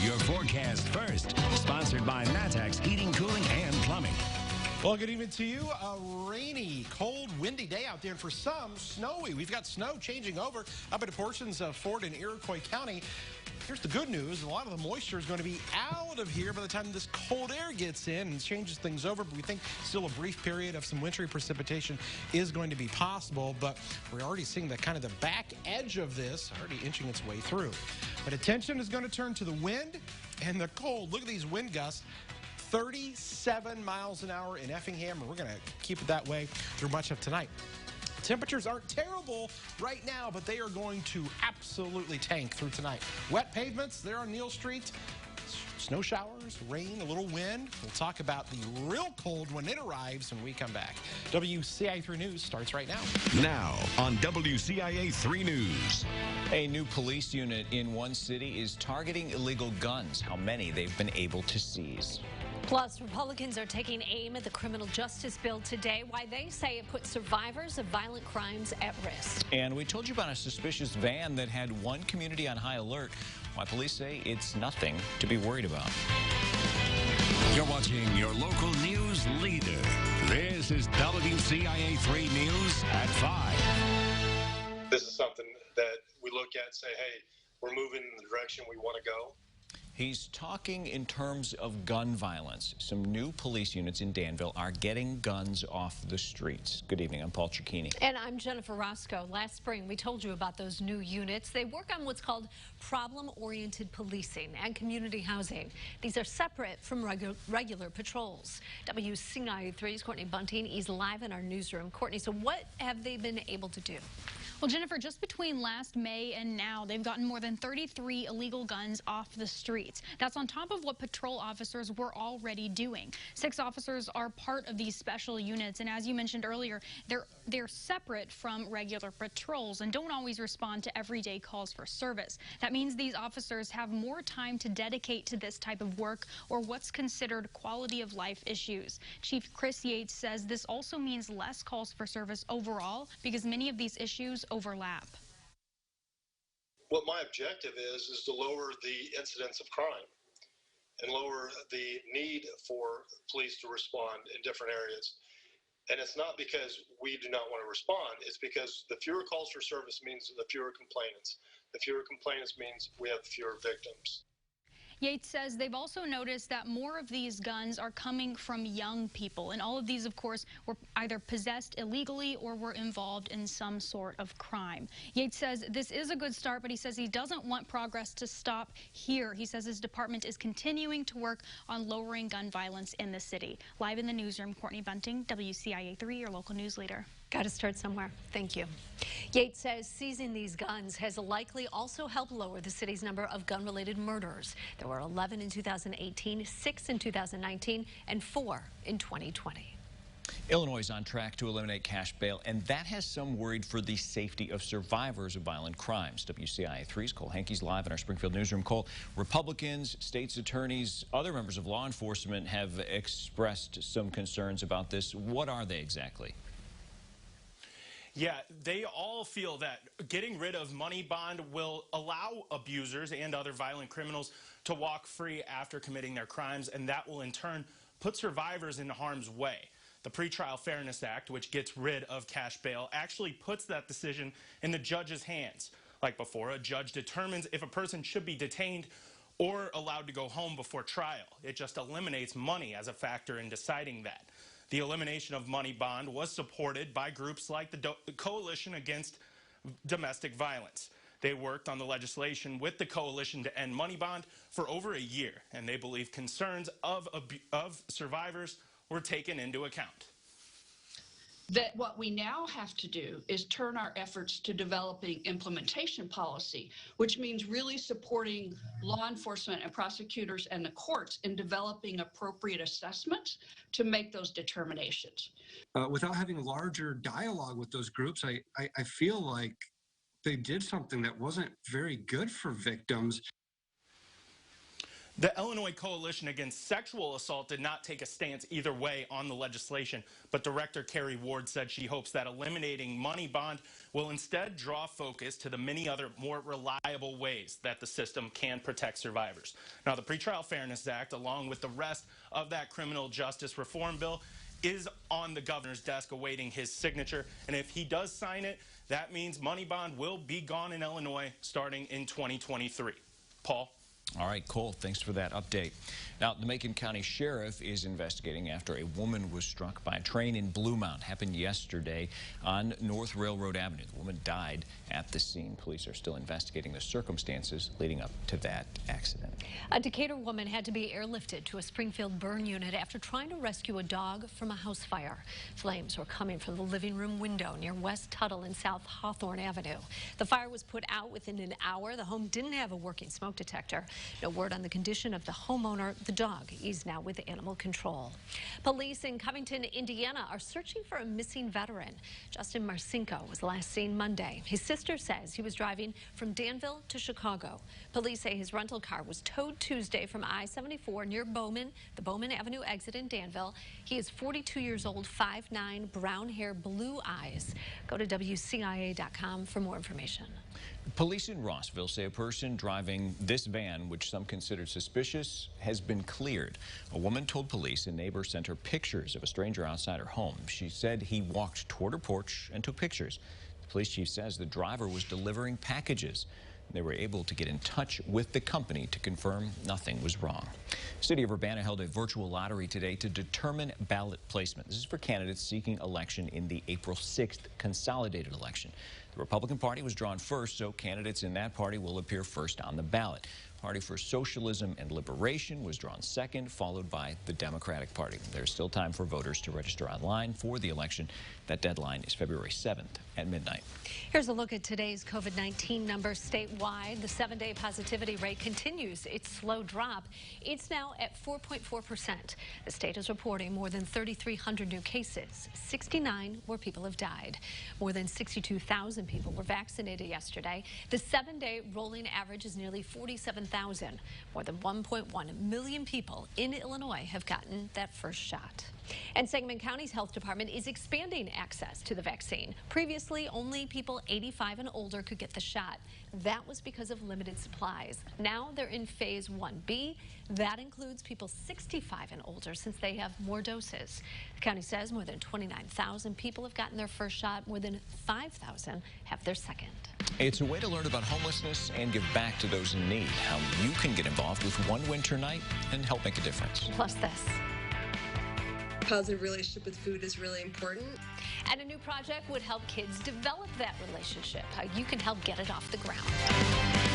your forecast first. Sponsored by Matex Heating, Cooling, and Plumbing. Well, good evening to you. A rainy, cold, windy day out there, and for some, snowy. We've got snow changing over up into portions of Ford and Iroquois County. Here's the good news. A lot of the moisture is going to be out of here by the time this cold air gets in and changes things over. But we think still a brief period of some wintry precipitation is going to be possible. But we're already seeing the kind of the back edge of this already inching its way through. But attention is going to turn to the wind and the cold. Look at these wind gusts. 37 miles an hour in Effingham, and we're going to keep it that way through much of tonight. Temperatures aren't terrible right now, but they are going to absolutely tank through tonight. Wet pavements there on Neal Street. Snow showers, rain, a little wind. We'll talk about the real cold when it arrives when we come back. WCIA 3 News starts right now. Now on WCIA 3 News. A new police unit in one city is targeting illegal guns. How many they've been able to seize. Plus, Republicans are taking aim at the criminal justice bill today, why they say it puts survivors of violent crimes at risk. And we told you about a suspicious van that had one community on high alert, why police say it's nothing to be worried about. You're watching your local news leader. This is WCIA 3 News at 5. This is something that we look at and say, hey, we're moving in the direction we want to go. He's talking in terms of gun violence. Some new police units in Danville are getting guns off the streets. Good evening. I'm Paul Cicchini. And I'm Jennifer Roscoe. Last spring, we told you about those new units. They work on what's called problem-oriented policing and community housing. These are separate from regular patrols. WCIA 3's Courtney Bunting is live in our newsroom. Courtney, so what have they been able to do? Well, Jennifer, just between last May and now, they've gotten more than 33 illegal guns off the streets. That's on top of what patrol officers were already doing. 6 officers are part of these special units, and as you mentioned earlier, they're separate from regular patrols and don't always respond to everyday calls for service. That means these officers have more time to dedicate to this type of work or what's considered quality of life issues. Chief Chris Yates says this also means less calls for service overall because many of these issues overlap. What my objective is to lower the incidence of crime and lower the need for police to respond in different areas. And it's not because we do not want to respond, it's because the fewer calls for service means the fewer complainants. The fewer complainants means we have fewer victims. Yates says they've also noticed that more of these guns are coming from young people, and all of these, of course, were either possessed illegally or were involved in some sort of crime. Yates says this is a good start, but he says he doesn't want progress to stop here. He says his department is continuing to work on lowering gun violence in the city. Live in the newsroom, Courtney Bunting, WCIA 3, your local news leader. Got to start somewhere. Thank you. Yates says seizing these guns has likely also helped lower the city's number of gun-related murders. There were 11 in 2018, 6 in 2019, and 4 in 2020. Illinois is on track to eliminate cash bail, and that has some worried for the safety of survivors of violent crimes. WCIA 3's Cole Hankey's live in our Springfield newsroom. Cole, Republicans, state's attorneys, other members of law enforcement have expressed some concerns about this. What are they exactly? Yeah, they all feel that getting rid of money bond will allow abusers and other violent criminals to walk free after committing their crimes, and that will in turn put survivors into harm's way. The Pretrial Fairness Act, which gets rid of cash bail, actually puts that decision in the judge's hands. Like before, a judge determines if a person should be detained or allowed to go home before trial. It just eliminates money as a factor in deciding that. The elimination of money bond was supported by groups like the Coalition Against Domestic Violence. They worked on the legislation with the Coalition to End Money Bond for over a year, and they believe concerns of survivors were taken into account. That what we now have to do is turn our efforts to developing implementation policy, which means really supporting law enforcement and prosecutors and the courts in developing appropriate assessments to make those determinations. Without having larger dialogue with those groups, I feel like they did something that wasn't very good for victims. The Illinois Coalition Against Sexual Assault did not take a stance either way on the legislation, but Director Carrie Ward said she hopes that eliminating money bond will instead draw focus to the many other more reliable ways that the system can protect survivors. Now, the Pretrial Fairness Act, along with the rest of that criminal justice reform bill, is on the governor's desk awaiting his signature, and if he does sign it, that means money bond will be gone in Illinois starting in 2023. Paul? All right, Cole, thanks for that update. Now, the Macon County Sheriff is investigating after a woman was struck by a train in Bluemont. Happened yesterday on North Railroad Avenue. The woman died at the scene. Police are still investigating the circumstances leading up to that accident. A Decatur woman had to be airlifted to a Springfield burn unit after trying to rescue a dog from a house fire. Flames were coming from the living room window near West Tuttle and South Hawthorne Avenue. The fire was put out within an hour. The home didn't have a working smoke detector. No word on the condition of the homeowner. The dog is now with animal control. Police in Covington, Indiana are searching for a missing veteran. Justin Marcinko was last seen Monday. His sister says he was driving from Danville to Chicago. Police say his rental car was towed Tuesday from I-74 near Bowman, the Bowman Avenue exit in Danville. He is 42 years old, 5'9", brown hair, blue eyes. Go to WCIA.com for more information. Police in Rossville say a person driving this van, which some considered suspicious, has been cleared. A woman told police a neighbor sent her pictures of a stranger outside her home. She said he walked toward her porch and took pictures. The police chief says the driver was delivering packages. They were able to get in touch with the company to confirm nothing was wrong. The city of Urbana held a virtual lottery today to determine ballot placement. This is for candidates seeking election in the April 6th consolidated election. The Republican Party was drawn first, so candidates in that party will appear first on the ballot. Party for Socialism and Liberation was drawn second, followed by the Democratic Party. There's still time for voters to register online for the election. That deadline is February 7th at midnight. Here's a look at today's COVID-19 numbers statewide. The 7-day positivity rate continues its slow drop. It's now at 4.4%. The state is reporting more than 3,300 new cases, 69 where people have died. More than 62,000 people were vaccinated yesterday. The 7-day rolling average is nearly 47,000. More than 1.1 million people in Illinois have gotten that first shot. And Sangamon County's health department is expanding access to the vaccine. Previously, only people 85 and older could get the shot. That was because of limited supplies. Now they're in phase 1B. That includes people 65 and older since they have more doses. The county says more than 29,000 people have gotten their first shot. More than 5,000 have their second. It's a way to learn about homelessness and give back to those in need. How you can get involved with One Winter Night and help make a difference. Plus this. Positive relationship with food is really important. And a new project would help kids develop that relationship. How you can help get it off the ground.